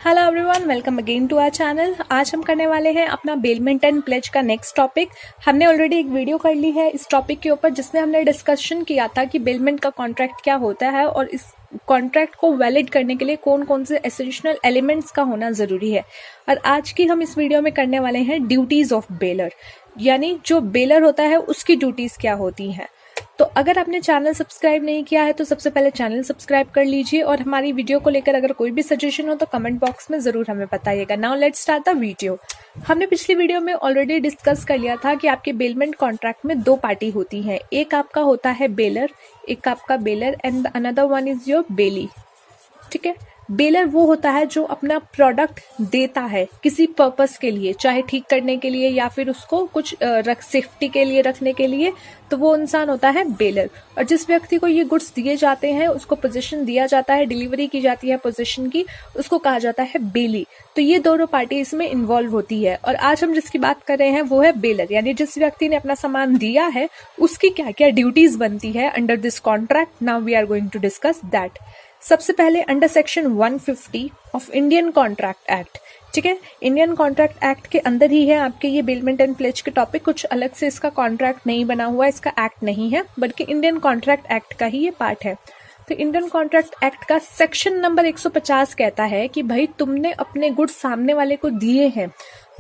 Hello everyone, welcome again to our channel. आज हम करने वाले हैं अपना बेलमेंट एंड प्लेज का नेक्स्ट टॉपिक। हमने ऑलरेडी एक वीडियो कर ली है इस टॉपिक के ऊपर जिसमें हमने डिस्कशन किया था कि बेलमेंट का कॉन्ट्रैक्ट क्या होता है और इस कॉन्ट्रैक्ट को वैलिड करने के लिए कौन कौन से एसेंशियल एलिमेंट्स का होना जरूरी है। और आज की हम इस वीडियो में करने वाले हैं ड्यूटीज ऑफ बेलर, यानी जो बेलर होता है उसकी ड्यूटीज क्या होती हैं। तो अगर आपने चैनल सब्सक्राइब नहीं किया है तो सबसे पहले चैनल सब्सक्राइब कर लीजिए और हमारी वीडियो को लेकर अगर कोई भी सजेशन हो तो कमेंट बॉक्स में जरूर हमें बताइएगा। Now let's start the video. हमने पिछली वीडियो में ऑलरेडी डिस्कस कर लिया था कि आपके बेलमेंट कॉन्ट्रैक्ट में दो पार्टी होती हैं, एक आपका होता है बेलर, एक आपका baler and another one is your belly. ठीक है, बेलर वो होता है जो अपना प्रोडक्ट देता है किसी पर्पस के लिए, चाहे ठीक करने के लिए या फिर उसको कुछ सेफ्टी के लिए रखने के लिए, तो वो इंसान होता है बेलर। और जिस व्यक्ति को ये गुड्स दिए जाते हैं, उसको पोजीशन दिया जाता है, डिलीवरी की जाती है पोजीशन की, उसको कहा जाता है बेली। तो ये दोनों पार्टी इसमें इन्वॉल्व होती है। और आज हम जिसकी बात कर रहे हैं वो है बेलर, यानी जिस व्यक्ति ने अपना सामान दिया है उसकी क्या क्या ड्यूटीज बनती है under this contract. Now we are going to discuss that. सबसे पहले under section 150 of Indian contract act. ठीक है, इंडियन कॉन्ट्रैक्ट एक्ट के अंदर ही है आपके ये बेलमेंट एंड प्लेज के टॉपिक। कुछ अलग से इसका कॉन्ट्रैक्ट नहीं बना हुआ, इसका एक्ट नहीं है, बल्कि इंडियन कॉन्ट्रैक्ट एक्ट का ही ये पार्ट है। तो इंडियन कॉन्ट्रैक्ट एक्ट का सेक्शन नंबर 150 कहता है कि भाई तुमने अपने गुड्स सामने वाले को दिए हैं,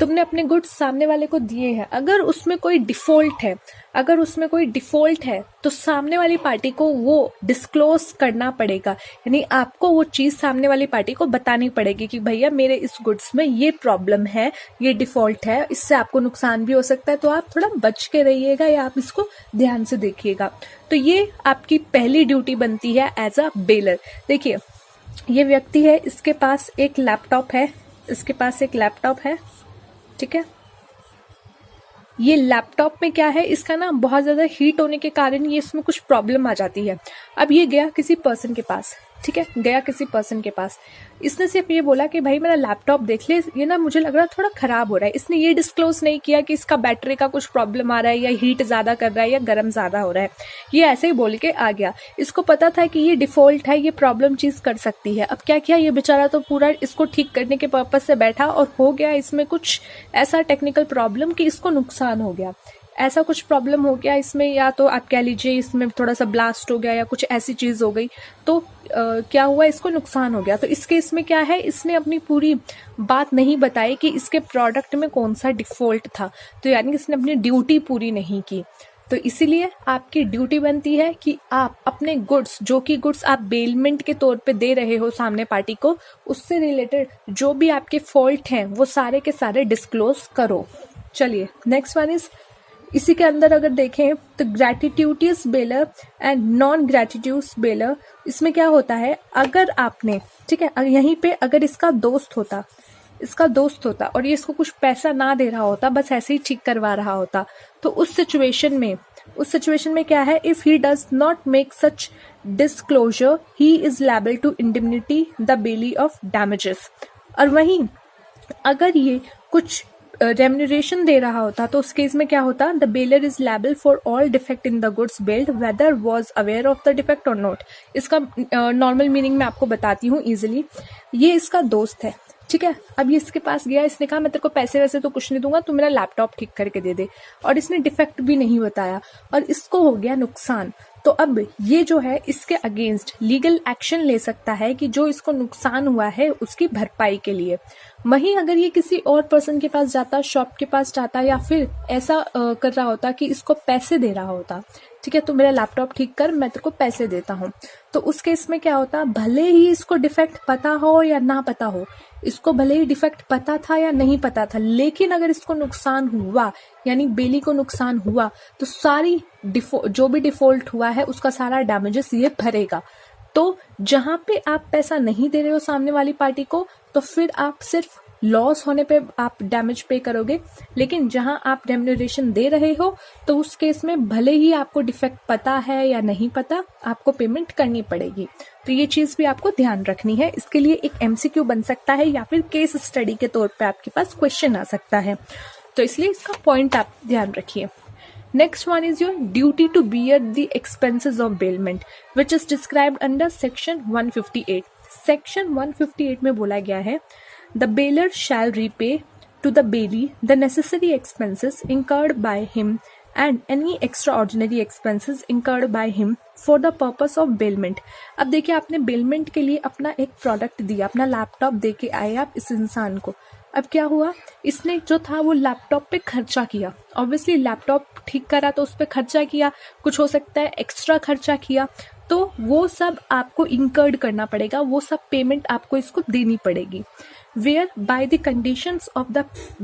तुमने अपने गुड्स सामने वाले को दिए हैं, अगर उसमें कोई डिफॉल्ट है, अगर उसमें कोई डिफॉल्ट है तो सामने वाली पार्टी को वो डिस्क्लोज करना पड़ेगा, यानी आपको वो चीज सामने वाली पार्टी को बतानी पड़ेगी कि भैया मेरे इस गुड्स में ये प्रॉब्लम है, ये डिफॉल्ट है, इससे आपको नुकसान भी हो सकता है, तो आप थोड़ा बच के रहिएगा या आप इसको ध्यान से देखिएगा। तो ये आपकी पहली ड्यूटी बनती है एज अ बेलर। देखिए, ये व्यक्ति है, इसके पास एक लैपटॉप है, इसके पास एक लैपटॉप है। ठीक है, ये लैपटॉप में क्या है, इसका ना बहुत ज्यादा हीट होने के कारण ये इसमें कुछ प्रॉब्लम आ जाती है। अब ये गया किसी पर्सन के पास, ठीक है, गया किसी पर्सन के पास, इसने सिर्फ ये बोला कि भाई मेरा लैपटॉप देख ले, ये ना मुझे लग रहा है थोड़ा खराब हो रहा है। इसने ये डिस्क्लोज नहीं किया कि इसका बैटरी का कुछ प्रॉब्लम आ रहा है या हीट ज्यादा कर रहा है या गर्म ज्यादा हो रहा है, ये ऐसे ही बोल के आ गया। इसको पता था कि ये डिफॉल्ट है, ये प्रॉब्लम चीज कर सकती है। अब क्या किया ये बेचारा, तो पूरा इसको ठीक करने के पर्पज से बैठा और हो गया इसमें कुछ ऐसा टेक्निकल प्रॉब्लम कि इसको नुकसान हो गया। ऐसा कुछ प्रॉब्लम हो गया इसमें, या तो आप कह लीजिए इसमें थोड़ा सा ब्लास्ट हो गया या कुछ ऐसी चीज हो गई, तो क्या हुआ, इसको नुकसान हो गया। तो इस केस में क्या है, इसने अपनी पूरी बात नहीं बताई कि इसके प्रोडक्ट में कौन सा डिफॉल्ट था, तो यानी इसने अपनी ड्यूटी पूरी नहीं की। तो इसीलिए आपकी ड्यूटी बनती है कि आप अपने गुड्स, जो कि गुड्स आप बेलमेंट के तौर पे दे रहे हो सामने पार्टी को, उससे रिलेटेड जो भी आपके फॉल्ट हैं वो सारे के सारे डिस्क्लोज करो। चलिए नेक्स्ट वन इज, इसी के अंदर अगर देखें तो ग्रेटिट्यूटियस बेलर एंड नॉन ग्रेटिट्यूस बेलर। इसमें क्या होता है, अगर आपने, ठीक है, यहीं पे अगर इसका दोस्त होता, इसका दोस्त होता और ये इसको कुछ पैसा ना दे रहा होता, बस ऐसे ही ठीक करवा रहा होता, तो उस सिचुएशन में क्या है, if he does not make such disclosure he is liable to indemnity the bailee of damages. और वहीं अगर ये कुछ रेम्यूनरेशन दे रहा होता तो उस केस में क्या होता, the bailor is liable for all defect in the goods bailed whether was aware of the defect और नॉट। इसका नॉर्मल मीनिंग मैं आपको बताती हूँ इजिली। ये इसका दोस्त है, ठीक है, अब ये इसके पास गया, इसने कहा मैं तेरे को पैसे वैसे तो कुछ नहीं दूंगा, तू मेरा लैपटॉप ठीक करके दे दे, और इसने डिफेक्ट भी नहीं बताया और इसको हो गया नुकसान। तो अब ये जो है इसके अगेंस्ट लीगल एक्शन ले सकता है कि जो इसको नुकसान हुआ है उसकी भरपाई के लिए। वहीं अगर ये किसी और पर्सन के पास जाता, शॉप के पास जाता, या फिर ऐसा कर रहा होता कि इसको पैसे दे रहा होता, ठीक है, तो मेरा लैपटॉप ठीक कर, मैं तेरे को पैसे देता हूँ, तो उस केस में क्या होता, भले ही इसको डिफेक्ट पता हो या ना पता हो, इसको भले ही डिफेक्ट पता था या नहीं पता था, लेकिन अगर इसको नुकसान हुआ, यानी बेली को नुकसान हुआ, तो सारी जो भी डिफॉल्ट हुआ है उसका सारा डैमेजेस ये भरेगा। तो जहां पे आप पैसा नहीं दे रहे हो सामने वाली पार्टी को, तो फिर आप सिर्फ लॉस होने पे आप डैमेज पे करोगे, लेकिन जहां आप रेम्यूनरेशन दे रहे हो तो उस केस में भले ही आपको डिफेक्ट पता है या नहीं पता, आपको पेमेंट करनी पड़ेगी। तो ये चीज भी आपको ध्यान रखनी है। इसके लिए एक एमसीक्यू बन सकता है या फिर केस स्टडी के तौर पे आपके पास क्वेश्चन आ सकता है, तो इसलिए इसका पॉइंट आप ध्यान रखिए। Next one is your duty to bear the expenses of bailment, which is described under section 158. Section 158 में बोला गया है the bailor shall repay to the bailee the necessary expenses incurred by him and any extraordinary expenses incurred by him for the purpose of bailment। अब देखिए आपने bailment के लिए अपना एक प्रोडक्ट दिया, अपना लैपटॉप दे के आए आप इस इंसान को। अब क्या हुआ, इसने जो था वो लैपटॉप पे खर्चा किया। ऑब्वियसली लैपटॉप ठीक करा तो उस पर खर्चा किया, कुछ हो सकता है एक्स्ट्रा खर्चा किया, तो वो सब आपको इंकर्ड करना पड़ेगा, वो सब पेमेंट आपको इसको देनी पड़ेगी। Where by the conditions of the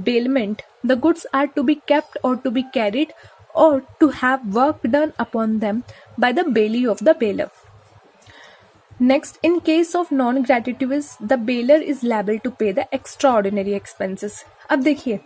bailment the goods are to be kept or to be carried or to have work done upon them by the bailee of the bailor। Next, in case of non-gratuitous the bailor is liable to pay the extraordinary expenses। अब देखिए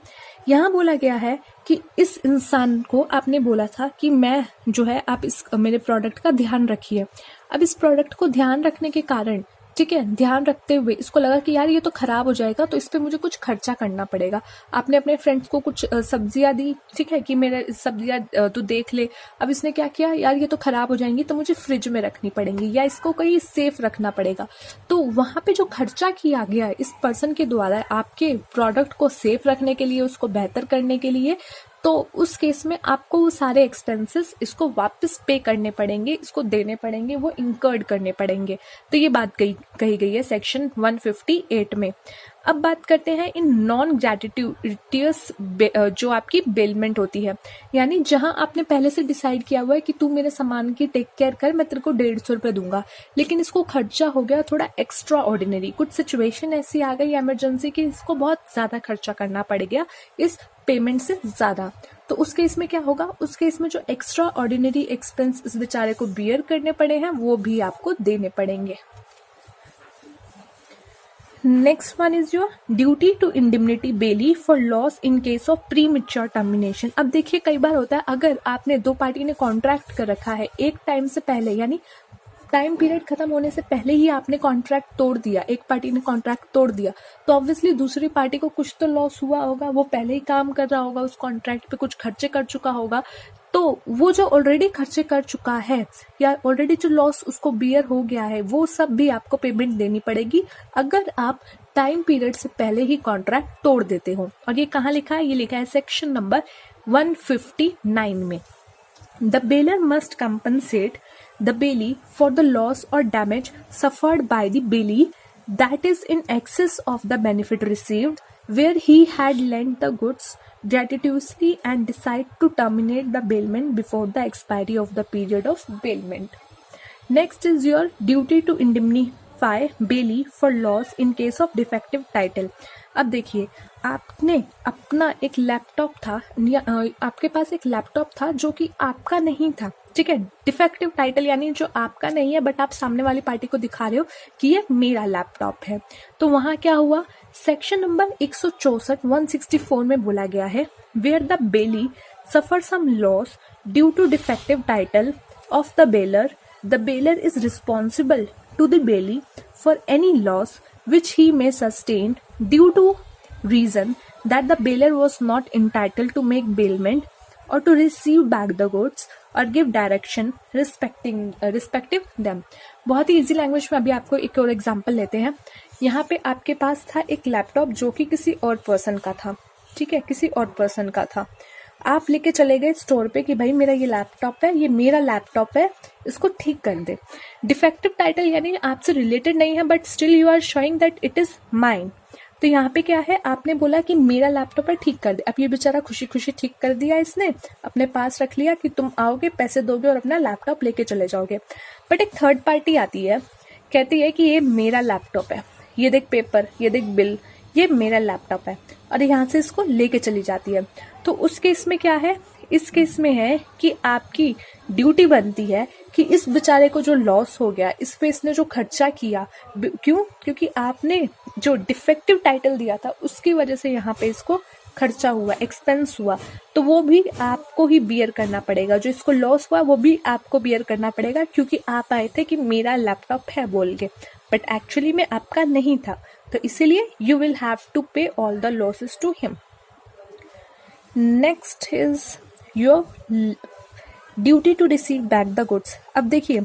यहाँ बोला गया है कि इस इंसान को आपने बोला था कि मैं जो है आप इस मेरे प्रोडक्ट का ध्यान रखिए। अब इस प्रोडक्ट को ध्यान रखने के कारण, ठीक है, ध्यान रखते हुए इसको लगा कि यार ये तो खराब हो जाएगा तो इस पे मुझे कुछ खर्चा करना पड़ेगा। आपने अपने फ्रेंड्स को कुछ सब्जियां दी, ठीक है, कि मेरे सब्जियां तू देख ले। अब इसने क्या किया, यार ये तो खराब हो जाएंगी तो मुझे फ्रिज में रखनी पड़ेंगी या इसको कहीं सेफ रखना पड़ेगा। तो वहां पे जो खर्चा किया गया इस पर्सन के द्वारा आपके प्रोडक्ट को सेफ रखने के लिए, उसको बेहतर करने के लिए, तो उस केस में आपको वो सारे एक्सपेंसेस इसको वापस पे करने पड़ेंगे, इसको देने पड़ेंगे, वो इंकर्ड करने पड़ेंगे। तो ये बात कही गई है सेक्शन 158 में। अब बात करते हैं इन नॉन ग्रेटिट्यूटियस जो आपकी बेलमेंट होती है, यानी जहां आपने पहले से डिसाइड किया हुआ है कि तू मेरे सामान की टेक केयर कर, मैं तेरे को 150 रुपये दूंगा, लेकिन इसको खर्चा हो गया थोड़ा एक्स्ट्रा ऑर्डिनरी, कुछ सिचुएशन ऐसी आ गई इमरजेंसी की, इसको बहुत ज्यादा खर्चा करना पड़ गया इस पेमेंट से ज्यादा। तो उस केस में क्या होगा, उस केस में जो एक्स्ट्रा ऑर्डिनरी एक्सपेंस इस बेचारे को बियर करने पड़े हैं वो भी आपको देने पड़ेंगे। Next one is your duty to indemnity bailee for loss in case of premature termination. अब देखिए कई बार होता है अगर आपने दो पार्टी ने कॉन्ट्रैक्ट कर रखा है एक टाइम से पहले, यानी टाइम पीरियड खत्म होने से पहले ही आपने कॉन्ट्रैक्ट तोड़ दिया, एक पार्टी ने कॉन्ट्रैक्ट तोड़ दिया, तो ऑब्वियसली दूसरी पार्टी को कुछ तो लॉस हुआ होगा, वो पहले ही काम कर रहा होगा, उस कॉन्ट्रैक्ट पे कुछ खर्चे कर चुका होगा, तो वो जो ऑलरेडी खर्चे कर चुका है या ऑलरेडी जो लॉस उसको बियर हो गया है वो सब भी आपको पेमेंट देनी पड़ेगी अगर आप टाइम पीरियड से पहले ही कॉन्ट्रैक्ट तोड़ देते हो। और ये कहाँ लिखा है, ये लिखा है सेक्शन नंबर 159 में। The baler must compensate the bailee for the loss or damage suffered by the bailee that is in excess of the benefit received where he had lent the goods gratuitously and decide to terminate the bailment before the expiry of the period of bailment। Next is your duty to indemnify bailee for loss in case of defective title। अब देखिए आपने अपना एक laptop था, आपके पास एक laptop था जो कि आपका नहीं था, ठीक है, डिफेक्टिव टाइटल यानी जो आपका नहीं है बट आप सामने वाली पार्टी को दिखा रहे हो कि ये मेरा लैपटॉप है। तो वहां क्या हुआ, सेक्शन नंबर 164 में बोला गया है where the bailee suffer some loss due to defective title of the bailor is responsible to the bailee for any loss which he may sustain due to reason that the bailor was not entitled to make bailment or to receive back the goods or give direction respective them। बहुत ही easy language में अभी आपको एक और example लेते हैं। यहाँ पे आपके पास था एक लैपटॉप जो कि किसी और पर्सन का था, ठीक है, किसी और पर्सन का था। आप लेके चले गए स्टोर पे कि भाई मेरा ये लैपटॉप है, ये मेरा लैपटॉप है, इसको ठीक कर दे। डिफेक्टिव टाइटल यानी आपसे रिलेटेड नहीं है but still you are showing that it is mine. तो यहाँ पे क्या है, आपने बोला कि मेरा लैपटॉप है, ठीक कर दे। अब ये बेचारा खुशी खुशी ठीक कर दिया, इसने अपने पास रख लिया कि तुम आओगे, पैसे दोगे और अपना लैपटॉप लेके चले जाओगे। बट एक थर्ड पार्टी आती है, कहती है कि ये मेरा लैपटॉप है, ये देख पेपर, ये देख बिल, ये मेरा लैपटॉप है, और यहाँ से इसको लेके चली जाती है। तो उस केस में क्या है, इस केस में है कि आपकी ड्यूटी बनती है कि इस बेचारे को जो लॉस हो गया, इस पे इसने जो खर्चा किया, क्यों, क्योंकि आपने जो डिफेक्टिव टाइटल दिया था उसकी वजह से यहाँ पे इसको खर्चा हुआ, एक्सपेंस हुआ, तो वो भी आपको ही बियर करना पड़ेगा। जो इसको लॉस हुआ वो भी आपको बियर करना पड़ेगा क्योंकि आप आए थे कि मेरा लैपटॉप है बोल के, बट एक्चुअली में आपका नहीं था, तो इसीलिए you will have to pay all the losses to him. Next is your duty to receive back the goods. अब देखिए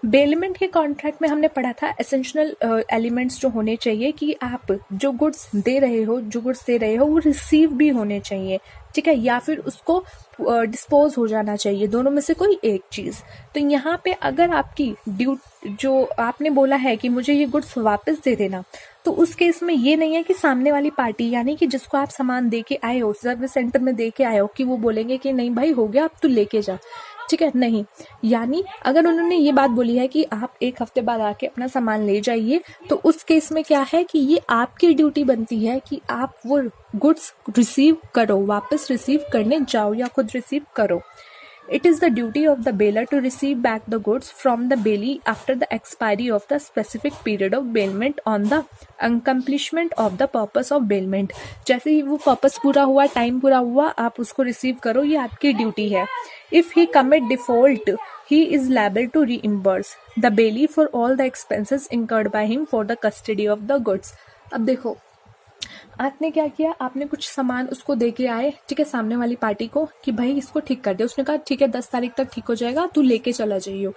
बेलमेंट के कॉन्ट्रैक्ट में हमने पढ़ा था एसेंशियल एलिमेंट्स जो होने चाहिए कि आप जो गुड्स दे रहे हो वो रिसीव भी होने चाहिए, ठीक है, या फिर उसको डिस्पोज हो जाना चाहिए, दोनों में से कोई एक चीज। तो यहाँ पे अगर आपकी जो आपने बोला है कि मुझे ये गुड्स वापस दे देना, तो उस केस में ये नहीं है कि सामने वाली पार्टी यानी कि जिसको आप सामान दे के आए हो, सर्विस सेंटर में दे के आए हो, कि वो बोलेंगे कि नहीं भाई हो गया अब तू लेके जा, ठीक है, नहीं। यानी अगर उन्होंने ये बात बोली है कि आप एक हफ्ते बाद आके अपना सामान ले जाइए, तो उस केस में क्या है कि ये आपकी ड्यूटी बनती है कि आप वो गुड्स रिसीव करो, वापस रिसीव करने जाओ या खुद रिसीव करो। It is the duty of the bailor to receive back the goods from the bailee after the expiry of the specific period of bailment on the accomplishment of the purpose of bailment। जैसे ही वो purpose पूरा हुआ, time पूरा हुआ, आप उसको receive करो, ये आपकी ड्यूटी है। If he commit default, he is liable to reimburse the bailee for all the expenses incurred by him for the custody of the goods। अब देखो आपने क्या किया, आपने कुछ सामान उसको दे के आए, ठीक है, सामने वाली पार्टी को कि भाई इसको ठीक कर दे। उसने कहा ठीक है 10 तारीख तक ठीक हो जाएगा, तू लेके चला जाइयो।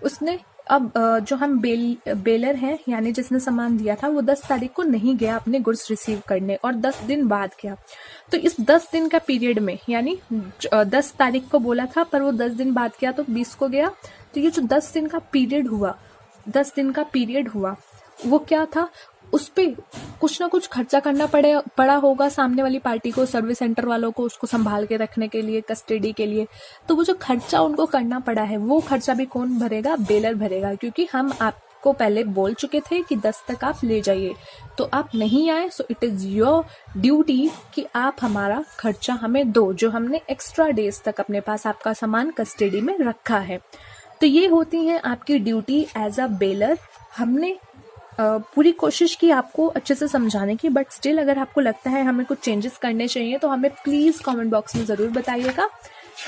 उसने अब जो हम बेलर हैं यानी जिसने सामान दिया था वो 10 तारीख को नहीं गया अपने गुड्स रिसीव करने और 10 दिन बाद गया। तो इस 10 दिन का पीरियड में यानी 10 तारीख को बोला था पर वो 10 दिन बाद गया तो 20 को गया। तो ये जो 10 दिन का पीरियड हुआ वो क्या था, उस पे कुछ ना कुछ खर्चा करना पड़ा होगा सामने वाली पार्टी को, सर्विस सेंटर वालों को, उसको संभाल के रखने के लिए, कस्टडी के लिए। तो वो जो खर्चा उनको करना पड़ा है वो खर्चा भी कौन भरेगा, बेलर भरेगा, क्योंकि हम आपको पहले बोल चुके थे कि 10 तक आप ले जाइए, तो आप नहीं आए। So it is your duty कि आप हमारा खर्चा हमें दो, जो हमने एक्स्ट्रा डेज तक अपने पास आपका सामान कस्टडी में रखा है। तो ये होती है आपकी ड्यूटी एज अ बेलर। हमने पूरी कोशिश की आपको अच्छे से समझाने की, बट स्टिल अगर आपको लगता है हमें कुछ चेंजेस करने चाहिए तो हमें प्लीज कमेंट बॉक्स में जरूर बताइएगा।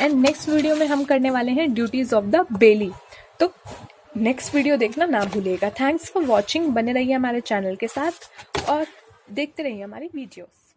एंड नेक्स्ट वीडियो में हम करने वाले हैं ड्यूटीज ऑफ द बेली, तो नेक्स्ट वीडियो देखना ना भूलिएगा। थैंक्स फॉर वॉचिंग, बने रहिए हमारे चैनल के साथ और देखते रहिए हमारी वीडियोस।